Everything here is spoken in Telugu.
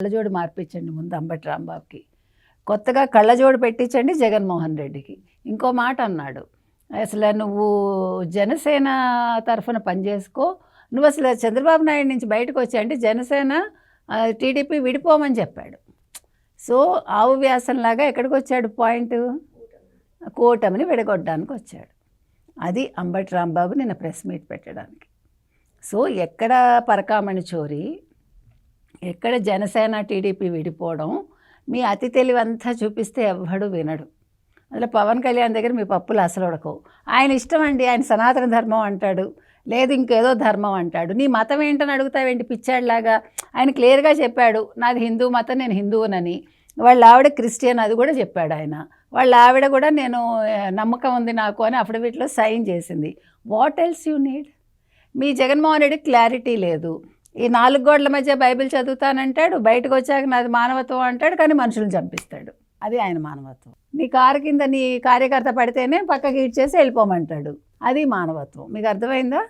కళ్ళజోడు మార్పించండి ముందు అంబటి రాంబాబుకి, కొత్తగా కళ్ళజోడు పెట్టించండి జగన్మోహన్ రెడ్డికి. ఇంకో మాట అన్నాడు, అసలు నువ్వు జనసేన తరఫున పనిచేసుకో, నువ్వు అసలు చంద్రబాబు నాయుడు నుంచి బయటకు వచ్చాయంటే జనసేన టీడీపీ విడిపోమని చెప్పాడు. సో ఆవు వ్యాసంలాగా ఎక్కడికి వచ్చాడు, పాయింట్ కూటమిని విడగొట్టడానికి వచ్చాడు. అది అంబటి రాంబాబు నిన్న ప్రెస్ మీట్ పెట్టడానికి. సో ఎక్కడ పరకామణి చోరీ, ఎక్కడ జనసేన టీడీపీ విడిపోవడం, మీ అతి తెలివంతా చూపిస్తే ఎవ్వడు వినడు. అందులో పవన్ కళ్యాణ్ దగ్గర మీ పప్పులు అసలు ఉడకవు. ఆయన ఇష్టం అండి, ఆయన సనాతన ధర్మం అంటాడు, లేదు ఇంకేదో ధర్మం అంటాడు. నీ మతం ఏంటని అడుగుతావేంటి పిచ్చాడిలాగా? ఆయన క్లియర్గా చెప్పాడు, నాది హిందూ మతం, నేను హిందువునని. వాళ్ళ ఆవిడ క్రిస్టియన్, అది కూడా చెప్పాడు ఆయన. వాళ్ళ ఆవిడ కూడా నేను నమ్మకం ఉంది నాకు అని అఫిడవిట్లో సైన్ చేసింది. What else you need? Me Jaganmohan Reddy clarity లేదు. ఈ 4 గోడల మధ్య బైబిల్ చదువుతానంటాడు, బయటకు వచ్చాక నాది మానవత్వం అంటాడు, కానీ మనుషులను చంపిస్తాడు. అది ఆయన మానవత్వం. నీ కారు కింద నీ కార్యకర్త పడితేనే పక్కకి ఇచ్చేసి వెళ్ళిపోమంటాడు. అది మానవత్వం. మీకు అర్థమైందా?